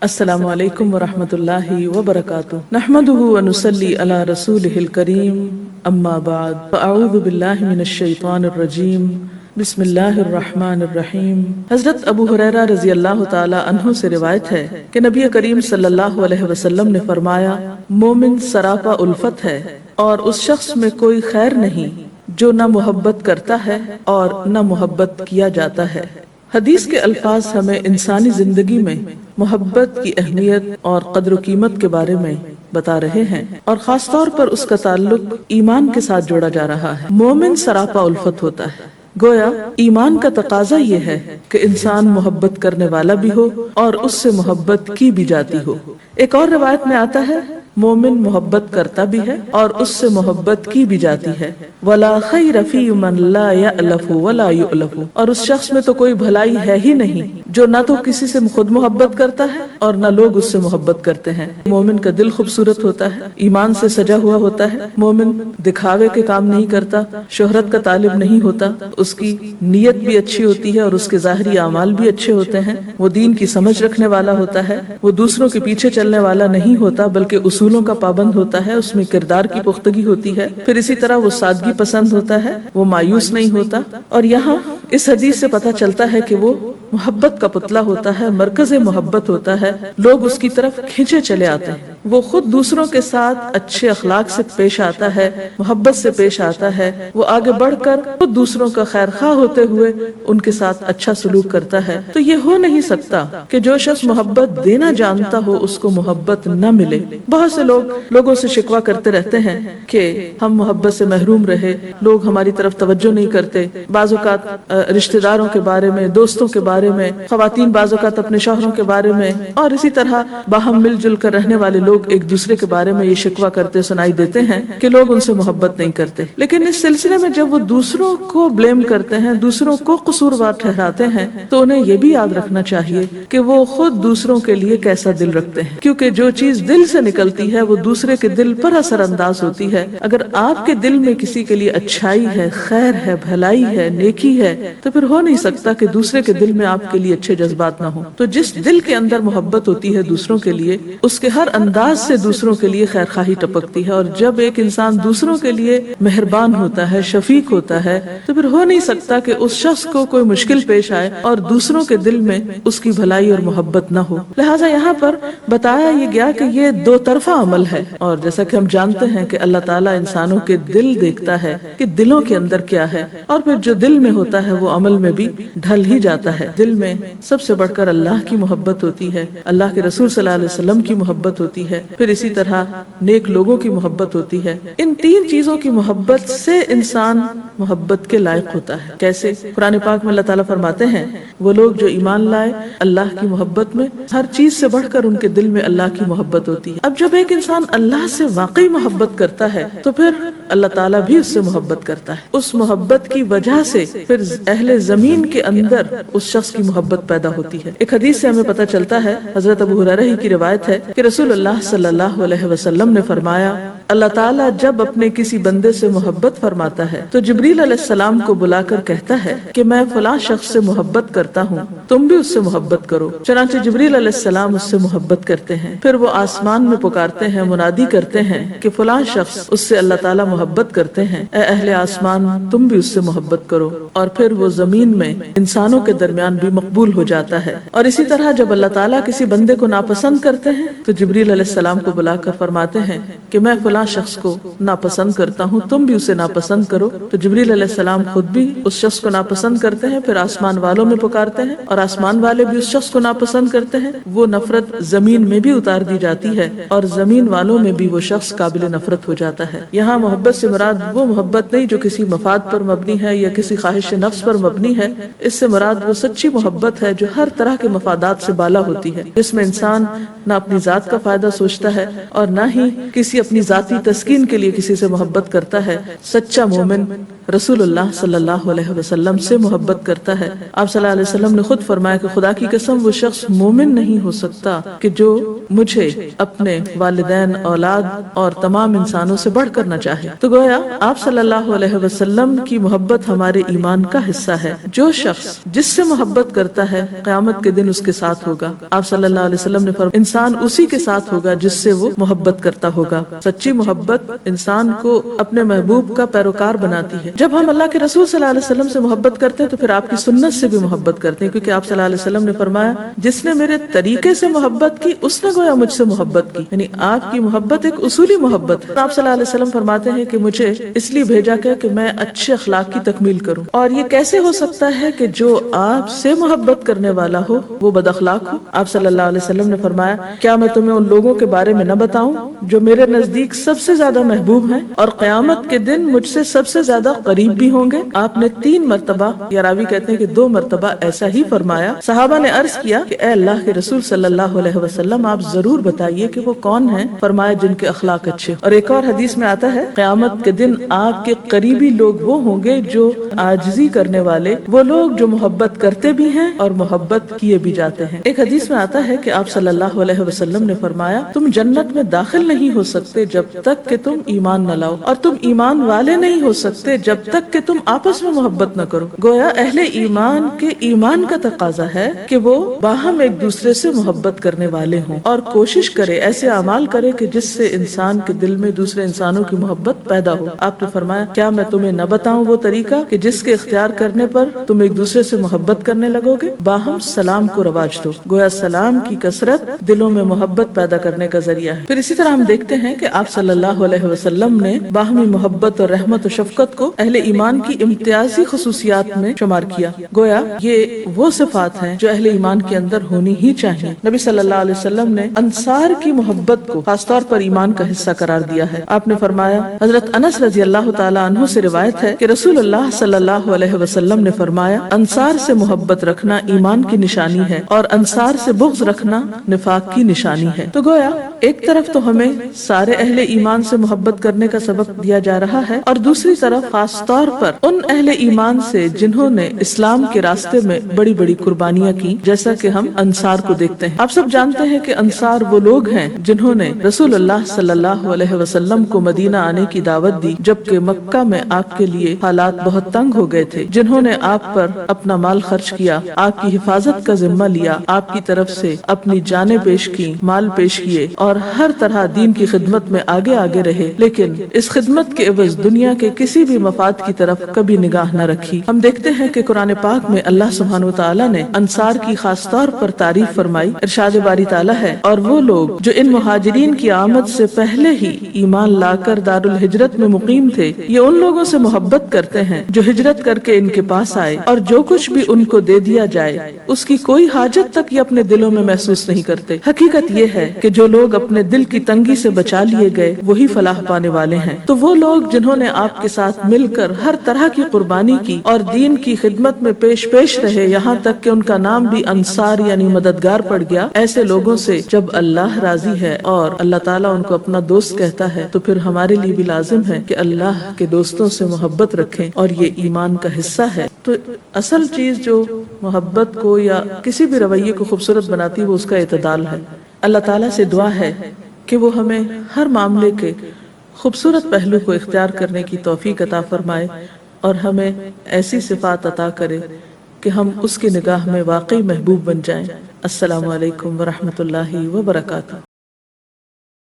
السلام علیکم ورحمۃ اللہ وبرکاتہ نحمده ونصلی علی رسولہ الکریم اما بعد فاعوذ باللہ من الشیطان الرجیم بسم اللہ الرحمن الرحیم۔ حضرت ابو ہریرہ رضی اللہ تعالی عنہ سے روایت ہے کہ نبی کریم صلی اللہ علیہ وسلم نے فرمایا، مومن سراپا الفت ہے اور اس شخص میں کوئی خیر نہیں جو نہ محبت کرتا ہے اور نہ محبت کیا جاتا ہے۔ حدیث کے الفاظ ہمیں انسانی زندگی میں محبت کی اہمیت اور قدر و قیمت کے بارے میں بتا رہے ہیں، اور خاص طور پر اس کا تعلق ایمان کے ساتھ جوڑا جا رہا ہے۔ مومن سراپا الفت ہوتا ہے، گویا ایمان کا تقاضا یہ ہے کہ انسان محبت کرنے والا بھی ہو اور اس سے محبت کی بھی جاتی ہو۔ ایک اور روایت میں آتا ہے، مومن محبت کرتا بھی ہے اور اس سے محبت کی بھی جاتی ہے۔ وَلَا خَيْرَ فِي مَن لَا يَأْلَفُ وَلَا يُؤْلَفُ، اور اس شخص میں تو کوئی بھلائی ہے ہی نہیں جو نہ تو کسی سے خود محبت کرتا ہے اور نہ لوگ اس سے محبت کرتے ہیں۔ مومن کا دل خوبصورت ہوتا ہے، ایمان سے سجا ہوا ہوتا ہے، مومن دکھاوے کے کام نہیں کرتا، شہرت کا طالب نہیں ہوتا، اس کی نیت بھی اچھی ہوتی ہے اور اس کے ظاہری اعمال بھی اچھے ہوتے ہیں، وہ دین کی سمجھ رکھنے والا ہوتا ہے، وہ دوسروں کے پیچھے چلنے والا نہیں ہوتا بلکہ اصولوں کا پابند ہوتا ہے، اس میں کردار کی پختگی ہوتی ہے، پھر اسی طرح وہ سادگی پسند ہوتا ہے، وہ مایوس نہیں ہوتا۔ اور یہاں اس حدیث سے پتہ چلتا ہے کہ وہ محبت کا پتلا ہوتا ہے، مرکز محبت ہوتا ہے، لوگ اس کی طرف کھینچے چلے آتے ہیں، وہ خود دوسروں کے ساتھ اچھے اخلاق سے پیش آتا ہے، محبت سے پیش آتا ہے، وہ آگے بڑھ کر خود دوسروں کا خیر خواہ ہوتے ہوئے ان کے ساتھ اچھا سلوک کرتا ہے۔ تو یہ ہو نہیں سکتا کہ جو شخص محبت دینا جانتا ہو اس کو محبت نہ ملے۔ بہت سے لوگوں سے شکوہ کرتے رہتے ہیں کہ ہم محبت سے محروم رہے، لوگ ہماری طرف توجہ نہیں کرتے، بعض اوقات رشتہ داروں کے بارے میں، دوستوں کے بارے میں، خواتین بعض اوقات اپنے شوہروں کے بارے میں، اور اسی طرح باہم مل جل کر رہنے والے لوگ ایک دوسرے کے بارے میں یہ شکوہ کرتے سنائی دیتے ہیں کہ لوگ ان سے محبت نہیں کرتے۔ لیکن اس سلسلے میں جب وہ دوسروں کو بلیم کرتے ہیں، دوسروں کو قصوروار ٹھہراتے ہیں، تو انہیں یہ بھی یاد رکھنا چاہیے کہ وہ خود دوسروں کے لیے کیسا دل رکھتے ہیں، کیونکہ جو چیز دل سے نکلتی ہے وہ دوسرے کے دل پر اثر انداز ہوتی ہے۔ اگر آپ کے دل میں کسی کے لیے اچھائی ہے، خیر ہے، بھلائی ہے، نیکی ہے، تو پھر ہو نہیں سکتا کہ دوسرے کے دل میں آپ کے لیے اچھے جذبات نہ ہوں۔ تو جس دل کے اندر محبت ہوتی ہے دوسروں کے لیے، اس کے ہر انداز سے دوسروں کے لیے خیر خواہی ٹپکتی ہے، اور جب ایک انسان دوسروں کے لیے مہربان ہوتا ہے، شفیق ہوتا ہے، تو پھر ہو نہیں سکتا کہ اس شخص کو کوئی مشکل پیش آئے اور دوسروں کے دل میں اس کی بھلائی اور محبت نہ ہو۔ لہٰذا یہاں پر بتایا یہ گیا کہ یہ دو طرفہ عمل ہے، اور جیسا کہ ہم جانتے ہیں کہ اللہ تعالیٰ انسانوں کے دل دیکھتا ہے کہ دلوں کے اندر کیا ہے، اور پھر جو دل میں ہوتا ہے وہ عمل میں بھی ڈھل ہی جاتا ہے۔ دل میں سب سے بڑھ کر اللہ کی محبت ہوتی ہے، اللہ کے رسول صلی اللہ علیہ وسلم کی محبت ہوتی ہے، پھر اسی طرح نیک لوگوں کی محبت ہوتی ہے۔ ان تین چیزوں کی محبت سے انسان محبت کے لائق ہوتا ہے۔ کیسے؟ قرآن پاک میں اللہ تعالیٰ فرماتے ہیں، وہ لوگ جو ایمان لائے اللہ کی محبت میں، ہر چیز سے بڑھ کر ان کے دل میں اللہ کی محبت ہوتی ہے۔ اب جب ایک انسان اللہ سے واقعی محبت کرتا ہے تو پھر اللہ تعالیٰ بھی اس سے محبت کرتا ہے۔ اس محبت کی وجہ سے پھر اہل زمین کے اندر اس شخص کی محبت پیدا ہوتی ہے۔ ایک حدیث سے ہمیں پتہ چلتا ہے، حضرت ابو ہریرہ ہی کی روایت ہے کہ رسول اللہ صلی اللہ علیہ وسلم نے فرمایا، اللہ تعالیٰ جب اپنے کسی بندے سے محبت فرماتا ہے تو جبریل علیہ السلام کو بلا کر کہتا ہے کہ میں فلاں شخص سے محبت کرتا ہوں، تم بھی اس سے محبت کرو۔ چنانچہ جبریل علیہ السلام اس سے محبت کرتے ہیں، پھر وہ آسمان میں پکارتے ہیں، منادی کرتے ہیں کہ فلاں شخص اس سے اللہ تعالیٰ محبت کرتے ہیں، اے اہل آسمان تم بھی اس سے محبت کرو، اور پھر وہ زمین میں انسانوں کے درمیان بھی مقبول ہو جاتا ہے۔ اور اسی طرح جب اللہ تعالیٰ کسی بندے کو ناپسند کرتے ہیں تو جبریل علیہ السلام کو بلا کر فرماتے ہیں کہ میں فلاں شخص کو ناپسند کرتا ہوں، تم بھی اسے ناپسند کرو۔ تو جبریل علیہ السلام خود بھی اس شخص کو ناپسند کرتے ہیں، پھر آسمان والوں میں پکارتے ہیں اور آسمان والے بھی اس شخص کو ناپسند کرتے ہیں، وہ نفرت زمین میں بھی اتار دی جاتی ہے اور زمین والوں میں بھی وہ شخص قابل نفرت ہو جاتا ہے۔ یہاں محبت سے مراد وہ محبت نہیں جو کسی مفاد پر مبنی ہے یا کسی خواہش نفس پر مبنی ہے، اس سے مراد وہ سچی محبت ہے جو ہر طرح کے مفادات سے بالا ہوتی ہے، جس میں انسان نہ اپنی ذات کا فائدہ سوچتا ہے اور نہ ہی کسی اپنی ذاتی تسکین کے لیے کسی سے محبت کرتا ہے۔ سچا مومن رسول اللہ صلی اللہ علیہ وسلم سے محبت کرتا ہے۔ آپ صلی اللہ علیہ وسلم نے خود فرمایا کہ خدا کی قسم وہ شخص مومن نہیں ہو سکتا کہ جو مجھے اپنے والدین، اولاد اور تمام انسانوں سے بڑھ کر نہ چاہے۔ تو گویا آپ صلی اللہ علیہ وسلم کی محبت ہمارے ایمان کا حصہ ہے۔ جو شخص جس سے محبت کرتا ہے قیامت کے دن اس کے ساتھ ہوگا۔ آپ صلی اللہ علیہ وسلم نے فرمایا انسان اسی کے ساتھ ہوگا جس سے وہ محبت کرتا ہوگا۔ سچی محبت انسان کو اپنے محبوب کا پیروکار بناتی ہے۔ جب ہم اللہ کے رسول صلی اللہ علیہ وسلم سے محبت کرتے ہیں تو پھر آپ کی سنت سے بھی محبت کرتے ہیں، کیونکہ آپ صلی اللہ علیہ وسلم نے فرمایا جس نے میرے طریقے سے محبت کی اس نے گویا مجھ سے محبت کی، یعنی آپ کی محبت ایک اصولی محبت ہے۔ آپ صلی اللہ علیہ وسلم فرماتے ہیں کہ مجھے اس لیے بھیجا گیا کہ میں اچھے اخلاق کی تکمیل کروں، اور یہ کیسے ہو سکتا ہے کہ جو آپ سے محبت کرنے والا ہو وہ بد اخلاق ہو؟ آپ صلی اللہ علیہ وسلم نے فرمایا کیا میں تمہیں ان لوگوں کے بارے میں نہ بتاؤں جو میرے نزدیک سب سے زیادہ محبوب ہیں اور قیامت کے دن مجھ سے سب سے زیادہ قریب بھی ہوں گے؟ آپ نے 3 مرتبہ، یا راوی کہتے ہیں کہ 2 مرتبہ ایسا ہی فرمایا۔ صحابہ نے عرض کیا کہ اے اللہ کے رسول صلی اللہ علیہ وسلم آپ ضرور بتائیے کہ وہ کون ہیں؟ فرمایا جن کے اخلاق اچھے۔ اور ایک اور حدیث میں آتا ہے قیامت کے دن آپ کے قریبی لوگ وہ ہوں گے جو عاجزی کرنے والے، وہ لوگ جو محبت کرتے بھی ہیں اور محبت کیے بھی جاتے ہیں۔ ایک حدیث میں آتا ہے کہ آپ صلی اللہ علیہ وسلم نے فرمایا تم جنت میں داخل نہیں ہو سکتے جب تک کہ تم ایمان نہ لاؤ، اور تم ایمان والے نہیں ہو سکتے جب تک کہ تم آپس میں محبت نہ کرو۔ گویا اہل ایمان کے ایمان کا تقاضا ہے کہ وہ باہم ایک دوسرے سے محبت کرنے والے ہوں اور کوشش کرے، ایسے اعمال کرے کہ جس سے انسان کے دل میں دوسرے انسانوں کی محبت پیدا ہو۔ آپ نے فرمایا کیا میں تمہیں نہ بتاؤں وہ طریقہ کہ جس کے اختیار کرنے پر تم ایک دوسرے سے محبت کرنے لگو گے؟ باہم سلام کو رواج دو۔ گویا سلام کی کثرت دلوں میں محبت پیدا کرنے کا ذریعہ ہے۔ پھر اسی طرح ہم دیکھتے ہیں کہ آپ صلی اللہ علیہ وسلم نے باہمی محبت اور رحمت و شفقت کو اہل ایمان کی امتیازی خصوصیات میں شمار کیا۔ گویا یہ وہ صفات ہیں جو اہل ایمان کے اندر ہونی ہی چاہیے۔ نبی صلی اللہ علیہ وسلم نے انصار کی محبت کو خاص طور پر ایمان کا حصہ قرار دیا ہے۔ آپ نے فرمایا، حضرت انس رضی اللہ تعالی عنہ سے روایت ہے کہ رسول اللہ صلی اللہ علیہ وسلم نے فرمایا انصار سے محبت رکھنا ایمان کی نشانی ہے اور انصار سے بغض رکھنا نفاق کی نشانی ہے۔ تو گویا ایک طرف تو ہمیں سارے اہل ایمان سے محبت کرنے کا سبق دیا جا رہا ہے، اور دوسری طرف خاص طور پر ان اہل ایمان سے جنہوں نے اسلام کے راستے میں بڑی بڑی قربانیاں کی، جیسا کہ ہم انصار کو دیکھتے ہیں۔ آپ سب جانتے ہیں کہ انصار وہ لوگ ہیں جنہوں نے رسول اللہ صلی اللہ علیہ وسلم کو مدینہ آنے کی دعوت دی جبکہ مکہ میں آپ کے لیے حالات بہت تنگ ہو گئے تھے، جنہوں نے آپ پر اپنا مال خرچ کیا، آپ کی حفاظت کا ذمہ لیا، آپ کی طرف سے اپنی جانیں پیش کی، مال پیش کیے، اور ہر طرح دین کی خدمت میں آگے آگے رہے، لیکن اس خدمت کے عوض دنیا کے کسی بھی مفاد کی طرف کبھی نگاہ نہ رکھی۔ ہم دیکھتے ہیں کہ قرآن پاک میں اللہ سبحانہ وتعالی نے انصار کی خاص طور پر تعریف فرمائی۔ ارشاد باری تعالیٰ ہے اور وہ لوگ جو ان مہاجرین کی آمد سے پہلے ہی ایمان لا کر دار الہجرت میں مقیم تھے، یہ ان لوگوں سے محبت کرتے ہیں جو ہجرت کر کے ان کے پاس آئے، اور جو کچھ بھی ان کو دے دیا جائے اس کی کوئی حاجت تک یہ اپنے دلوں میں محسوس نہیں کرتے۔ حقیقت یہ ہے کہ جو لوگ اپنے دل کی تنگی سے بچا لیے گئے وہی فلاح پانے والے ہیں۔ تو وہ لوگ جنہوں نے آپ کے ساتھ مل کر ہر طرح کی قربانی کی اور دین کی خدمت میں پیش رہے، یہاں تک کہ ان کا نام بھی انصار یعنی مددگار پڑ گیا، ایسے لوگوں سے جب اللہ راضی ہے اور اللہ تعالیٰ ان کو اپنا دوست کہتا ہے تو پھر ہمارے لیے بھی لازم ہے کہ اللہ کے دوستوں سے محبت رکھیں، اور یہ ایمان کا حصہ ہے۔ تو اصل چیز جو محبت کو یا کسی بھی رویے کو خوبصورت بناتی ہے وہ اس کا اعتدال ہے۔ اللہ تعالیٰ سے دعا ہے کہ وہ ہمیں ہر معاملے کے خوبصورت پہلو کو اختیار کرنے کی توفیق عطا فرمائے اور ہمیں ایسی صفات عطا کرے کہ ہم اس کی نگاہ میں واقعی محبوب بن جائیں۔ السلام علیکم ورحمۃ اللہ وبرکاتہ۔